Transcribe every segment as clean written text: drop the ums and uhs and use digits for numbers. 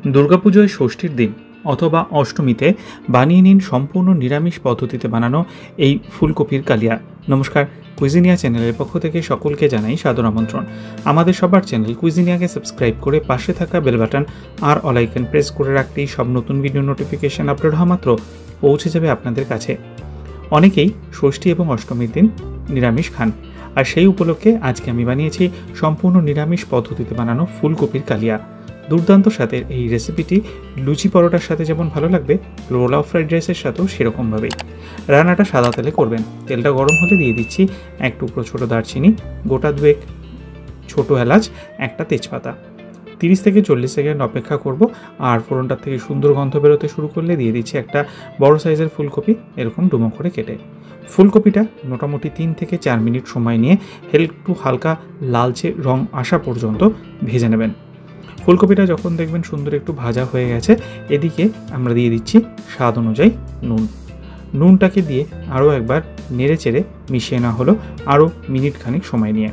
দুর্গাপুজোয় ষষ্ঠীর দিন অথবা অষ্টমীতে বানিয়ে নিন সম্পূর্ণ নিরামিষ পদ্ধতিতে বানানো এই ফুলকপির কালিয়া। নমস্কার, কুইজিনিয়া চ্যানেলের পক্ষ থেকে সকলকে জানাই সাদর আমন্ত্রণ। আমাদের সবার চ্যানেল কুইজিনিয়াকে সাবস্ক্রাইব করে পাশে থাকা বেল বাটন আর অল আইকন প্রেস করে রাখতেই সব নতুন ভিডিও নোটিফিকেশন আপলোড হওয়া মাত্র পৌঁছে যাবে আপনাদের কাছে। অনেকেই ষষ্ঠী এবং অষ্টমীর দিন নিরামিষ খান, আর সেই উপলক্ষে আজকে আমি বানিয়েছি সম্পূর্ণ নিরামিষ পদ্ধতিতে বানানো ফুলকপির কালিয়া। দুর্দান্ত স্বাদের এই রেসিপিটি লুচি পরোটার সাথে যেমন ভালো লাগবে, পোলাও ফ্রাইড রাইসের সাথেও সেরকমভাবেই। রান্নাটা সাদা তেলে করবেন। তেলটা গরম হলে দিয়ে দিচ্ছি এক টুকরো ছোটো দারচিনি, গোটা দুয়েক ছোটো এলাচ, একটা তেজপাতা। 30 থেকে 40 সেকেন্ড অপেক্ষা করব, আর ফোড়নটার থেকে সুন্দর গন্ধ বেরোতে শুরু করলে দিয়ে দিচ্ছি একটা বড় সাইজের ফুলকপি, এরকম ডুমো করে কেটে। ফুলকপিটা মোটামুটি 3 থেকে 4 মিনিট সময় নিয়ে একটু হালকা লালচে রং আসা পর্যন্ত ভেজে নেবেন। ফুলকপিটা যখন দেখবেন সুন্দর একটু ভাজা হয়ে গেছে, এদিকে আমরা দিয়ে দিচ্ছি স্বাদ অনুযায়ী নুন। নুনটাকে দিয়ে আরও একবার নেড়ে চেড়ে মিশিয়ে না হলো আরও মিনিট খানিক সময় নিয়ে।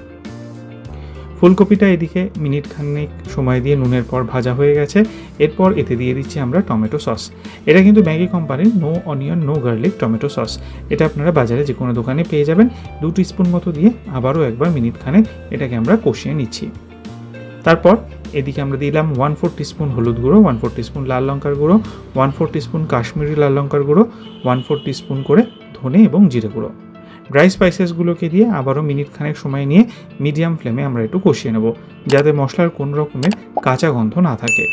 ফুলকপিটা এদিকে মিনিট খানিক সময় দিয়ে নুনের পর ভাজা হয়ে গেছে। এরপর এতে দিয়ে দিচ্ছি আমরা টমেটো সস। এটা কিন্তু ম্যাগি কোম্পানির no onion no garlic tomato sauce. এটা আপনারা বাজারে যে কোনো দোকানে পেয়ে যাবেন। 2 টিস্পুন মতো দিয়ে আবারও একবার মিনিট খানেক এটাকে আমরা কষিয়ে নিচ্ছি। তারপর এদিকে আমরা দিলাম 1/4 টিস্পুন হলুদ গুঁড়ো, 1/4 টিস্পুন লাল লঙ্কার গুঁড়ো, 1/4 টিস্পুন কাশ্মীরি লাল লঙ্কার গুঁড়ো, 1/4 টিস্পুন করে ধনে এবং জিরে গুঁড়ো। ড্রাই স্পাইসেসগুলোকে দিয়ে আবারও মিনিট খানেক সময় নিয়ে মিডিয়াম ফ্লেমে আমরা একটু কষিয়ে নেব, যাতে মশলার কোনো রকমের কাঁচা গন্ধ না থাকে।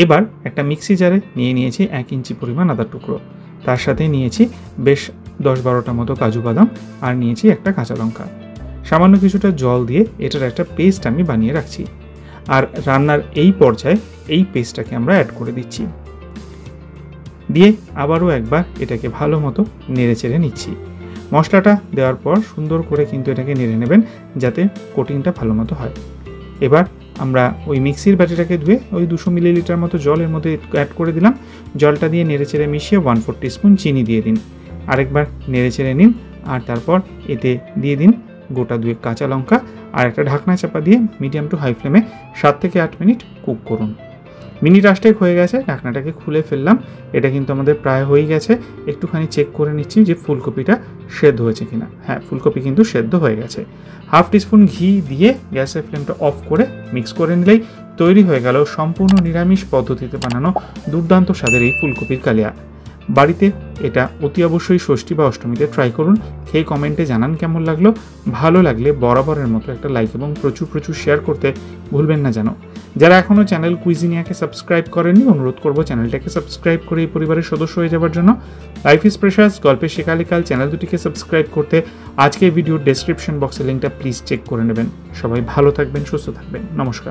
এবার একটা মিক্সি জারে নিয়েছি 1 ইঞ্চি পরিমাণ আদার টুকরো, তার সাথে নিয়েছি বেশ 10-12টা মতো কাজু বাদাম, আর নিয়েছি একটা কাঁচা লঙ্কা। সামান্য কিছুটা জল দিয়ে এটার একটা পেস্ট আমি বানিয়ে রাখছি, আর রান্নার এই পর্যায়ে এই পেস্টটাকে আমরা অ্যাড করে দিচ্ছি। দিয়ে আবারও একবার এটাকে ভালো মতো নেড়ে চেড়ে নিচ্ছি। মশলাটা দেওয়ার পর সুন্দর করে কিন্তু এটাকে নেড়ে নেবেন, যাতে কোটিংটা ভালো মতো হয়। এবার আমরা ওই মিক্সির বাটিটাকে ধুয়ে ওই 200 মিলিলিটার মতো জলের মধ্যে অ্যাড করে দিলাম। জলটা দিয়ে নেড়ে চেড়ে মিশিয়ে 1/4 টিস্পুন চিনি দিয়ে দিন। আরেকবার নেড়ে চেড়ে নিন, আর তারপর এতে দিয়ে দিন গোটা 2 কাঁচা লঙ্কা, আর একটা ঢাকনা চাপা দিয়ে মিডিয়াম টু হাই ফ্লেমে 7 থেকে 8 মিনিট কুক করুন। মিনিট 8 হয়ে গেছে, ঢাকনাটাকে খুলে ফেললাম। এটা কিন্তু আমাদের প্রায় হয়ে গেছে। একটুখানি চেক করে নিচ্ছি যে ফুলকপিটা সেদ্ধ হয়েছে কিনা। হ্যাঁ, ফুলকপি কিন্তু সেদ্ধ হয়ে গেছে। 1/2 টিস্পুন ঘি দিয়ে গ্যাসের ফ্লেমটা অফ করে মিক্স করে নিলেই তৈরি হয়ে গেল সম্পূর্ণ নিরামিষ পদ্ধতিতে বানানো দুর্দান্ত স্বাদের এই ফুলকপির কালিয়া। বাড়িতে এটা অতি অবশ্যই ষষ্ঠী বা অষ্টমীতে ট্রাই করুন। খেয়ে কমেন্টে জানান কেমন লাগলো। ভালো লাগলে বরাবরের মতো একটা লাইক এবং প্রচুর শেয়ার করতে ভুলবেন না যেন। যারা এখনও চ্যানেল কুইজিনিয়াকে সাবস্ক্রাইব করেননি, অনুরোধ করব চ্যানেলটাকে সাবস্ক্রাইব করে এই পরিবারের সদস্য হয়ে যাওয়ার জন্য। লাইফ ইজ প্রেশাস গল্পের শেখালিকাল চ্যানেল দুটিকে সাবস্ক্রাইব করতে আজকের ভিডিওর ডেসক্রিপশন বক্সের লিঙ্কটা প্লিজ চেক করে নেবেন। সবাই ভালো থাকবেন, সুস্থ থাকবেন। নমস্কার।